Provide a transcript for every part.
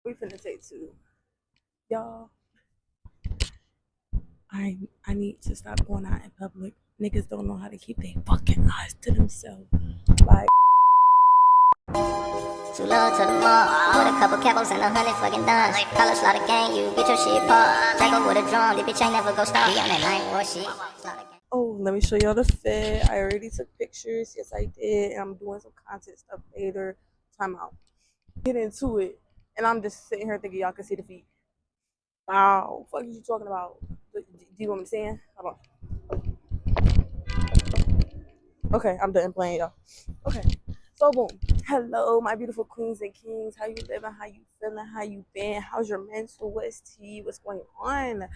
We finna take two. Y'all, I need to stop going out in public. Niggas don't know how to keep their fucking eyes to themselves. Like, Too low to the mall, with a couple capos and 100 fucking dimes. Color slaughter gang, you get your shit popped. Draco with a drum, this bitch ain't never go stop. Be on that line for shit. oh, let me show y'all the fit. I already took pictures. Yes, I did. And I'm doing some content stuff later. Time out. Get into it. And I'm just sitting here thinking y'all can see the feet. Wow. Fuck is you talking about? Do you know what I'm saying? Hold on. Okay, I'm done playing y'all. Okay. So boom. Hello, my beautiful queens and kings. How you living? How you feeling? How you been? How's your mental? What's tea? What's going on?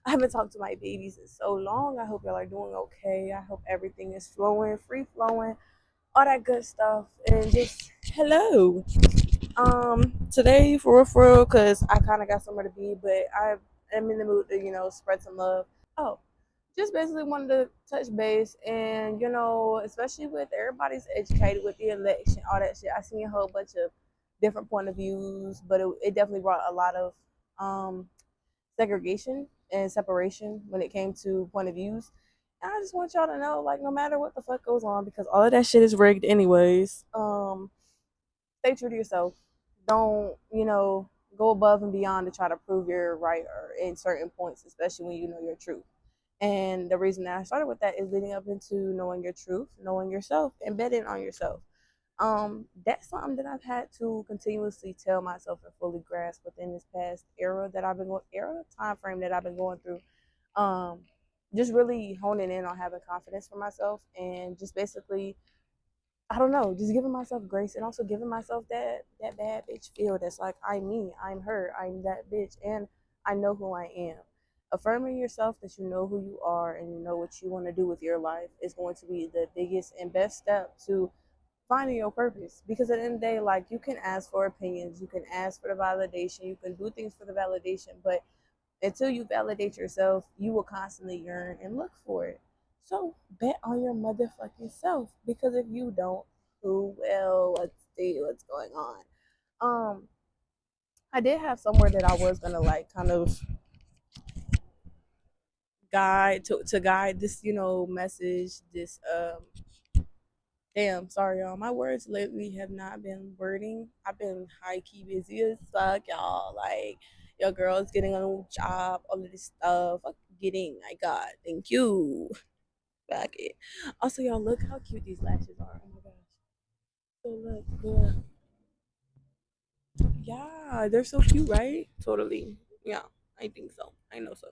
I haven't talked to my babies in so long. I hope y'all are doing okay. I hope everything is flowing, free flowing, all that good stuff. And just hello. Today for real, cause I kind of got somewhere to be, but I am in the mood to spread some love. Oh, just basically wanted to touch base, and especially with everybody's educated with the election, all that shit. I seen a whole bunch of different point of views, but it definitely brought a lot of segregation and separation when it came to point of views. And I just want y'all to know, like, no matter what the fuck goes on, because all of that shit is rigged anyways. Stay true to yourself. Don't go above and beyond to try to prove you're right or in certain points, especially when you know your truth. And the reason that I started with that is leading up into knowing your truth, knowing yourself, and betting on yourself. That's something that I've had to continuously tell myself and fully grasp within this past time frame that I've been going through. Um, just really honing in on having confidence for myself and just basically, I don't know, just giving myself grace and also giving myself that bad bitch feel that's like I'm me, I'm her, I'm that bitch, and I know who I am. Affirming yourself that you know who you are and you know what you want to do with your life is going to be the biggest and best step to finding your purpose. Because at the end of the day, like, you can ask for opinions, you can ask for the validation, you can do things for the validation, but until you validate yourself, you will constantly yearn and look for it. So bet on your motherfucking self, because if you don't, who will? Let's see what's going on. Um, I did have somewhere that I was gonna like kind of guide to guide this, message, this damn, sorry y'all. My words lately have not been wording. I've been high key busy as fuck, y'all. Like, your girl's getting a new job, all of this stuff. I got. Thank you. Back it. Also, y'all, look how cute these lashes are. Oh my gosh. So look good. Yeah, they're so cute, right? Totally. Yeah, I think so. I know so.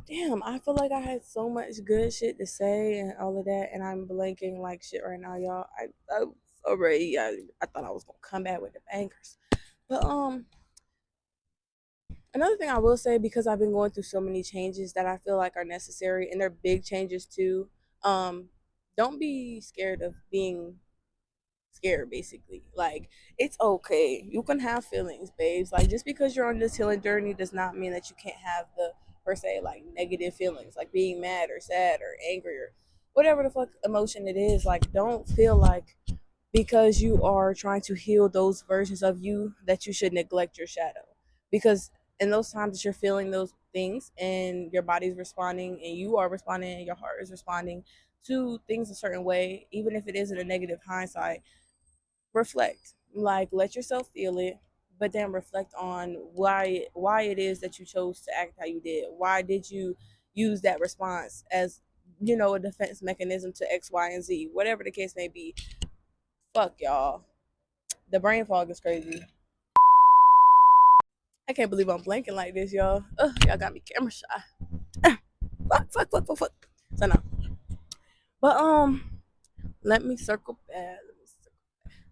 Damn, I feel like I had so much good shit to say and all of that, and I'm blanking like shit right now, y'all. I'm sorry. I thought I was gonna come back with the bangers, but another thing I will say, because I've been going through so many changes that I feel like are necessary, and they're big changes too. Um, don't be scared of being scared. Basically, like, it's okay. You can have feelings, babes. Like, just because you're on this healing journey does not mean that you can't have the per se like negative feelings, like being mad or sad or angry or whatever the fuck emotion it is. Like, don't feel like because you are trying to heal those versions of you that you should neglect your shadow, because in those times that you're feeling those things and your body's responding and you are responding and your heart is responding to things a certain way, even if it is in a negative hindsight, reflect. Like, let yourself feel it, but then reflect on why it is that you chose to act how you did. Why did you use that response as a defense mechanism to X, Y, and Z, whatever the case may be. Fuck y'all. The brain fog is crazy. I can't believe I'm blanking like this, y'all. Ugh, y'all got me camera shy. Fuck. So no. But let me circle back.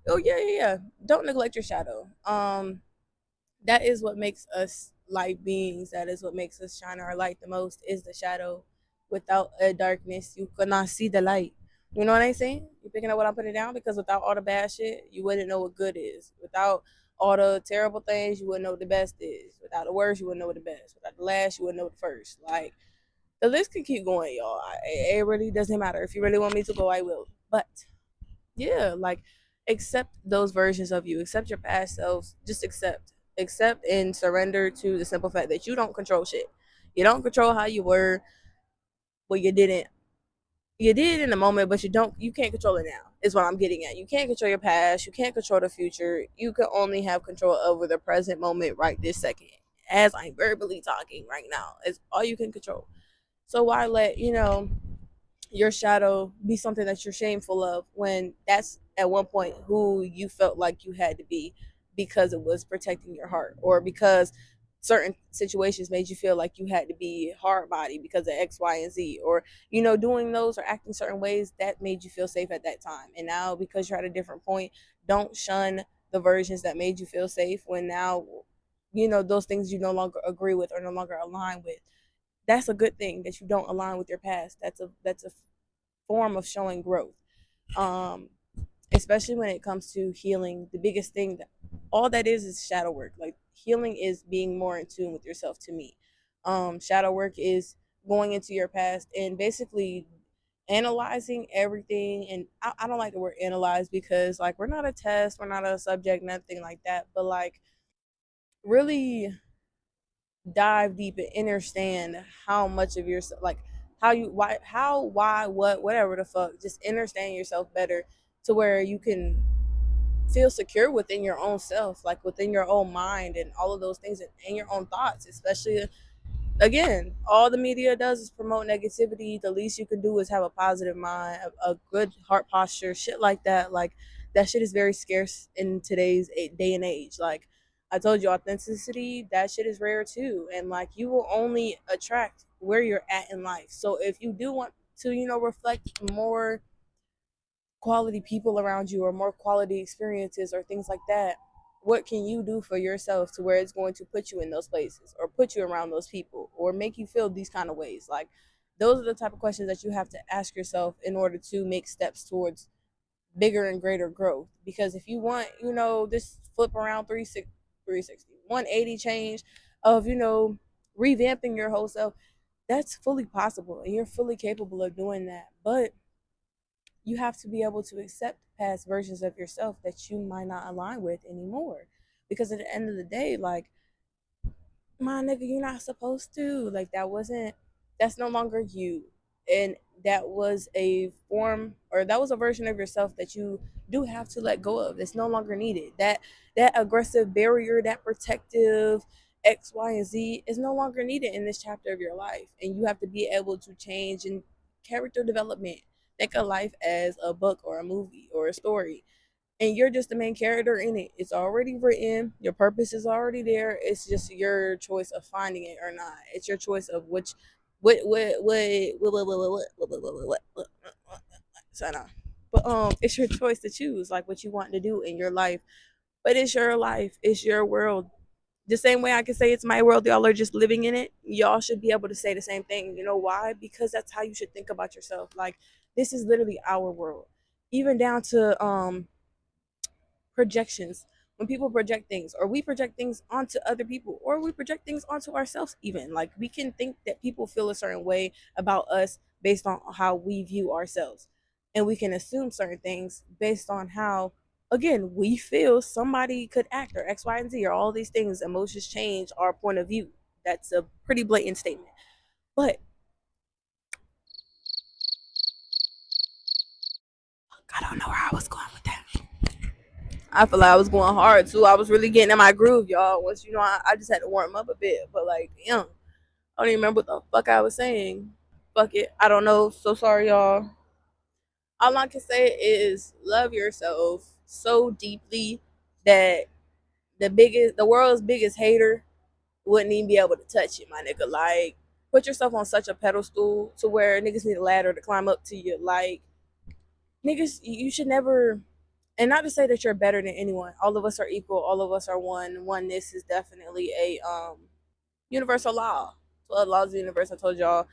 Oh yeah. Don't neglect your shadow. That is what makes us light beings. That is what makes us shine our light the most, is the shadow. Without a darkness, you could not see the light. You know what I'm saying? You picking up what I'm putting down? Because without all the bad shit, you wouldn't know what good is. Without all the terrible things, you wouldn't know what the best is. Without the worst, you wouldn't know what the best. Without the last, you wouldn't know what the first. Like, the list can keep going, y'all. It really doesn't matter. If you really want me to go, I will. But yeah, like, accept those versions of you. Accept your past selves. Just accept. accept and surrender to the simple fact that you don't control shit. You don't control how you were. Well, you didn't. You did in the moment, but you can't control it now. Is what I'm getting at. You can't control your past. You can't control the future. You can only have control over the present moment right this second. As I'm verbally talking right now, is all you can control. So why let your shadow be something that you're shameful of when that's at one point who you felt like you had to be because it was protecting your heart, or because certain situations made you feel like you had to be hard body because of X, Y, and Z, or doing those or acting certain ways that made you feel safe at that time. And now because you're at a different point, don't shun the versions that made you feel safe when now those things you no longer agree with or no longer align with. That's a good thing that you don't align with your past. That's a form of showing growth. Um, Especially when it comes to healing, the biggest thing that all that is shadow work. Like healing is being more in tune with yourself to me. Shadow work is going into your past and basically analyzing everything. And I don't like the word analyze because like we're not a test, we're not a subject, nothing like that. But like really dive deep and understand how much of yourself, like how you, why, how, why, what, whatever the fuck, just understand yourself better to where you can feel secure within your own self, like within your own mind and all of those things, and your own thoughts, especially again, all the media does is promote negativity. The least you can do is have a positive mind, a good heart posture, shit like that. Like that shit is very scarce in today's day and age. Like I told you, authenticity, that shit is rare too. And like you will only attract where you're at in life. So if you do want to, reflect more quality people around you or more quality experiences or things like that, what can you do for yourself to where it's going to put you in those places or put you around those people or make you feel these kind of ways? Like those are the type of questions that you have to ask yourself in order to make steps towards bigger and greater growth. Because if you want, this flip around 360 180 change of, revamping your whole self, that's fully possible and you're fully capable of doing that. But you have to be able to accept past versions of yourself that you might not align with anymore. Because at the end of the day, like, my nigga, you're not supposed to. Like, that's no longer you. And that was a form, or that was a version of yourself that you do have to let go of. It's no longer needed. That aggressive barrier, that protective X, Y, and Z is no longer needed in this chapter of your life. And you have to be able to change and character development. Think of life as a book or a movie or a story, and you're just the main character in it. It's already written. Your purpose is already there. It's just your choice of finding it or not. It's your choice of which, what, so no. But it's your choice to choose like what you want to do in your life. But it's your life. It's your world. The same way I can say it's my world, y'all are just living in it. Y'all should be able to say the same thing. You know why? Because that's how you should think about yourself. Like this is literally our world, even down to projections. When people project things or we project things onto other people or we project things onto ourselves, even like we can think that people feel a certain way about us based on how we view ourselves, and we can assume certain things based on how, again, we feel somebody could act, or X, Y, and Z, or all these things. Emotions change our point of view. That's a pretty blatant statement. But I don't know where I was going with that. I feel like I was going hard too. I was really getting in my groove, y'all. Once I just had to warm up a bit. But like, yeah, I don't even remember what the fuck I was saying. Fuck it, I don't know. So sorry, y'all. All I can say is love yourself so deeply that the world's biggest hater wouldn't even be able to touch it, my nigga. Like, put yourself on such a pedestal to where niggas need a ladder to climb up to you. Like, niggas, you should never. And not to say that you're better than anyone. All of us are equal. All of us are one. Oneness is definitely a universal law. 12 laws of the universe. I told y'all.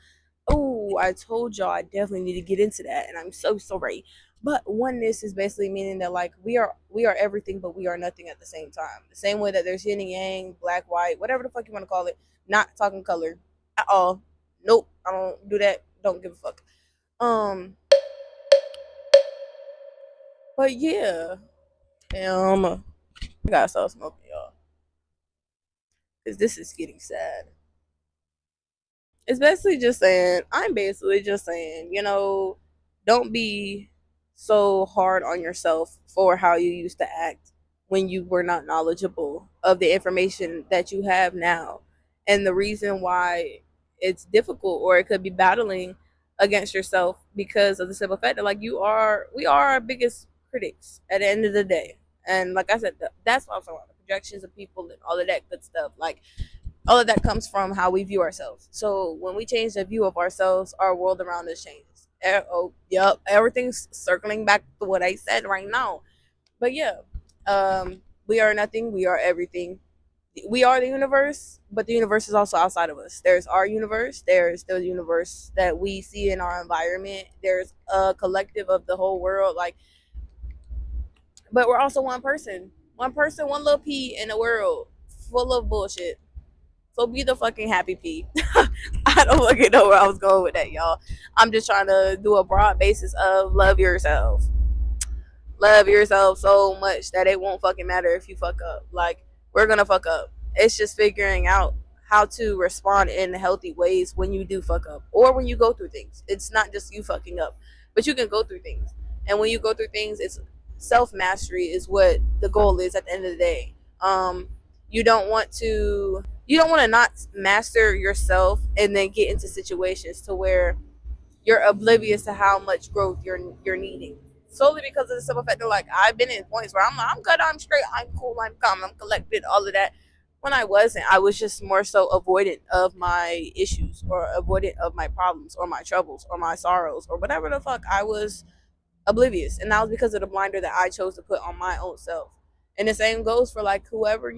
Oh, I told y'all I definitely need to get into that, and I'm so sorry. But oneness is basically meaning that like we are everything, but we are nothing at the same time. The same way that there's yin and yang, black, white, whatever the fuck you want to call it. Not talking color at all. Nope, I don't do that. Don't give a fuck. Um, but yeah, I gotta stop smoking, y'all. because this is getting sad. It's basically just saying, I'm basically just saying, don't be so hard on yourself for how you used to act when you were not knowledgeable of the information that you have now. And the reason why it's difficult, or it could be battling against yourself, because of the simple fact that, like, we are our biggest critics at the end of the day. And like I said, that's what I'm talking about, the projections of people and all of that good stuff. Like, all of that comes from how we view ourselves. So when we change the view of ourselves, our world around us changes. Oh, yep, everything's circling back to what I said right now. But yeah, we are nothing. We are everything. We are the universe, but the universe is also outside of us. There's our universe. There's the universe that we see in our environment. There's a collective of the whole world. Like, but we're also one person, one little pea in a world full of bullshit. So be the fucking happy pea. I don't fucking know where I was going with that, y'all. I'm just trying to do a broad basis of love yourself. Love yourself so much that it won't fucking matter if you fuck up. Like, we're gonna fuck up. It's just figuring out how to respond in healthy ways when you do fuck up, or when you go through things. It's not just you fucking up, but you can go through things. And when you go through things, it's self mastery is what the goal is at the end of the day. You don't want to not master yourself and then get into situations to where you're oblivious to how much growth you're needing, solely because of the simple fact that, like, I've been in points where I'm like, I'm good, I'm straight, I'm cool, I'm calm, I'm collected, all of that. When I wasn't, I was just more so avoidant of my issues, or avoidant of my problems, or my troubles, or my sorrows, or whatever the fuck. I was oblivious, and that was because of the blinder that I chose to put on my own self. And the same goes for, like, whoever,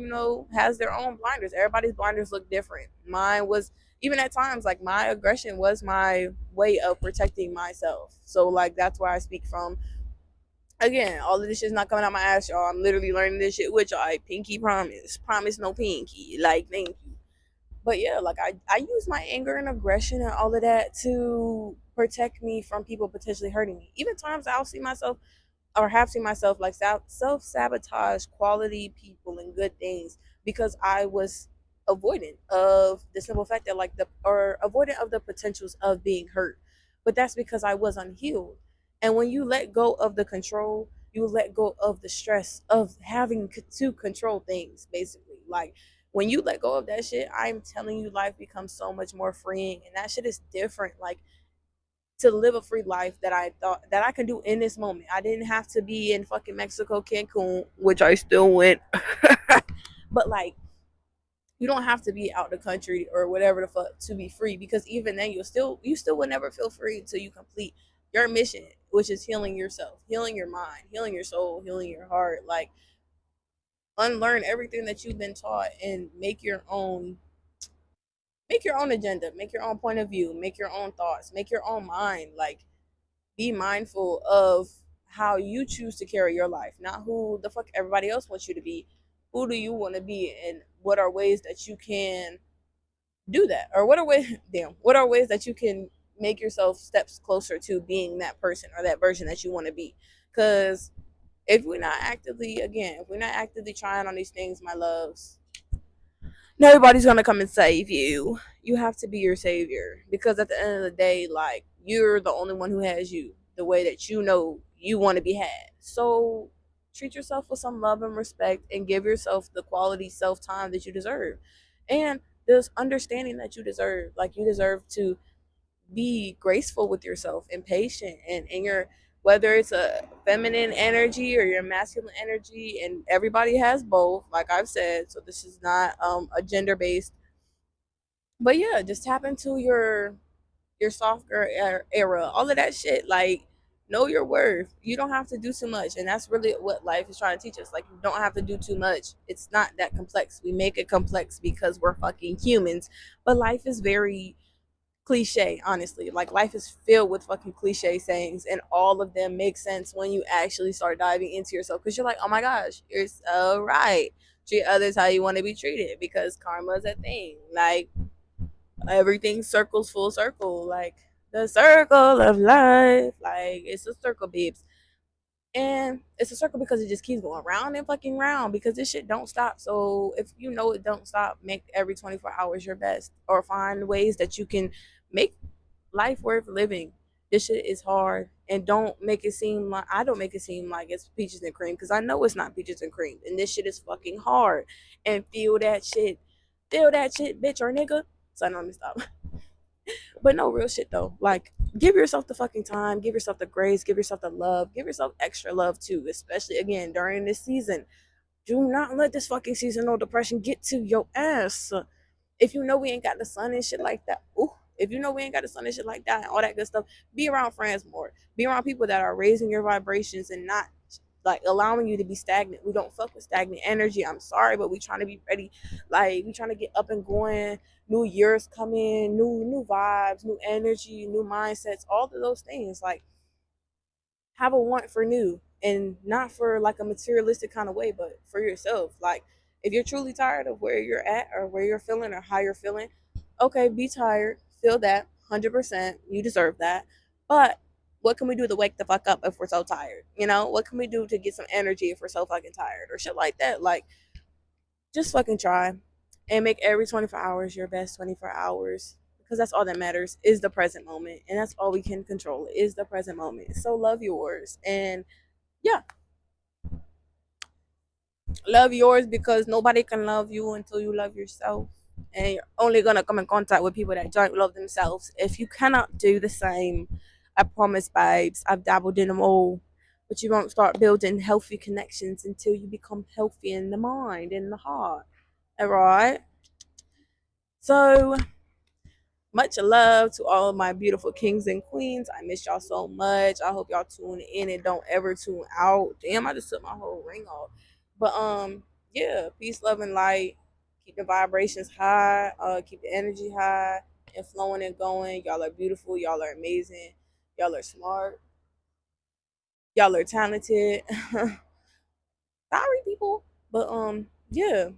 has their own blinders. Everybody's blinders look different. Mine was, even at times, like, my aggression was my way of protecting myself. So, like, that's why I speak from. Again, all of this shit's not coming out my ass, y'all. I'm literally learning this shit with y'all. I pinky promise no pinky, like, thank you. But yeah, like, I use my anger and aggression and all of that to protect me from people potentially hurting me. Even times I'll see myself, or have seen myself, like, self sabotage quality people and good things, because I was avoidant of the simple fact that, like, or avoidant of the potentials of being hurt. But that's because I was unhealed. And when you let go of the control, you let go of the stress of having to control things, basically. Like, when you let go of that shit, I'm telling you, life becomes so much more freeing, and that shit is different. Like, to live a free life that I thought that I could do in this moment. I didn't have to be in fucking Mexico, Cancun, which I still went. But, like, you don't have to be out the country or whatever the fuck to be free, because even then you still will never feel free until you complete your mission, which is healing yourself, healing your mind, healing your soul, healing your heart. Like, unlearn everything that you've been taught and make your own agenda, make your own point of view, make your own thoughts, make your own mind. Like, be mindful of how you choose to carry your life, not who the fuck everybody else wants you to be. Who do you want to be, and what are ways that you can do that? Or what are ways damn, what are ways that you can make yourself steps closer to being that person or that version that you want to be? Cuz if we're not actively trying on these things, my loves, nobody's gonna come and save you. You have to be your savior, because at the end of the day, like, you're the only one who has you the way that you want to be had. So treat yourself with some love and respect, and give yourself the quality self time that you deserve, and this understanding that you deserve. Like, you deserve to be graceful with yourself and patient, and in your, whether it's a feminine energy or your masculine energy, and everybody has both, like I've said. So this is not a gender based, but yeah, just tap into your soft girl era, all of that shit. Like, know your worth. You don't have to do too much, and that's really what life is trying to teach us. Like, you don't have to do too much. It's not that complex. We make it complex because we're fucking humans, but life is very cliche, honestly. Like, life is filled with fucking cliche sayings, and all of them make sense when you actually start diving into yourself, because you're like, oh my gosh, you're so right. Treat others how you want to be treated, because karma is a thing. Like, everything circles full circle. Like, the circle of life, like, it's a circle, babes. And it's a circle because it just keeps going round and fucking round because this shit don't stop. So if you know it don't stop, make every 24 hours your best or find ways that you can make life worth living. This shit is hard, and don't make it seem like I don't make it seem like it's peaches and cream because I know it's not peaches and cream, and this shit is fucking hard. And feel that shit, bitch or nigga. So I know, let me stop. But no, real shit though. Like, give yourself the fucking time, give yourself the grace, give yourself the love, give yourself extra love too, especially again during this season. Do not let this fucking seasonal depression get to your ass. If you know we ain't got the sun and shit like that, ooh, if you know we ain't got the sun and shit like that and all that good stuff, be around friends more. Be around people that are raising your vibrations and not like allowing you to be stagnant. We don't fuck with stagnant energy. I'm sorry, but we trying to be ready. Like we trying to get up and going. New years coming, new vibes, new energy, new mindsets, all of those things. Like have a want for new and not for like a materialistic kind of way, but for yourself. Like if you're truly tired of where you're at or where you're feeling or how you're feeling, okay, be tired, feel that 100%. You deserve that. But what can we do to wake the fuck up if we're so tired? You know, what can we do to get some energy if we're so fucking tired or shit like that? Like, just fucking try and make every 24 hours your best 24 hours because that's all that matters is the present moment, and that's all we can control is the present moment. So love yours, and yeah, love yours because nobody can love you until you love yourself, and you're only gonna come in contact with people that don't love themselves. If you cannot do the same, I promise, babes, I've dabbled in them all, but you won't start building healthy connections until you become healthy in the mind and the heart. All right. So much love to all of my beautiful kings and queens. I miss y'all so much. I hope y'all tune in and don't ever tune out. Damn, I just took my whole ring off. But yeah, peace, love, and light. Keep the vibrations high. Keep the energy high and flowing and going. Y'all are beautiful. Y'all are amazing. Y'all are smart. Y'all are talented. Sorry, people. But yeah.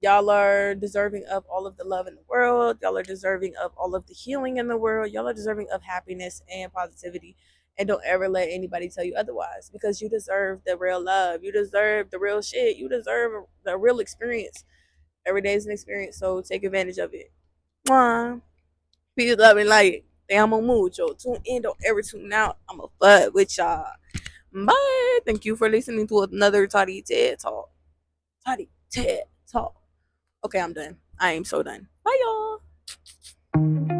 Y'all are deserving of all of the love in the world. Y'all are deserving of all of the healing in the world. Y'all are deserving of happiness and positivity. And don't ever let anybody tell you otherwise because you deserve the real love. You deserve the real shit. You deserve the real experience. Every day is an experience, so take advantage of it. Mwah. Peace, love, and light. Te amo mucho. Tune in. Don't ever tune out. I'm a fuck with y'all. Bye. Thank you for listening to another Toddy TED Talk. Toddy TED Talk. Okay, I'm done. I am so done. Bye, y'all.